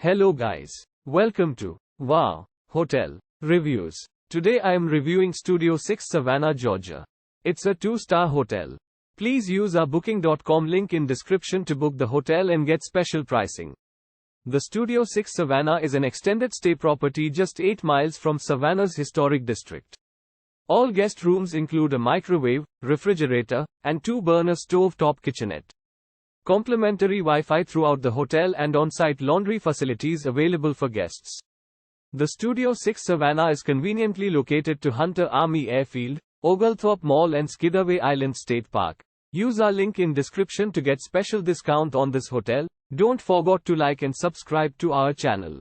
Hello guys. Welcome to Wow Hotel Reviews. Today I am reviewing Studio 6 Savannah, Georgia. It's a 2-star hotel. Please use our booking.com link in description to book the hotel and get special pricing. The Studio 6 Savannah is an extended stay property just 8 miles from Savannah's historic district. All guest rooms include a microwave, refrigerator, and 2-burner stove-top kitchenette. Complimentary Wi-Fi throughout the hotel and on-site laundry facilities available for guests. The Studio 6 Savannah is conveniently located to Hunter Army Airfield, Oglethorpe Mall and Skidaway Island State Park. Use our link in description to get special discount on this hotel. Don't forget to like and subscribe to our channel.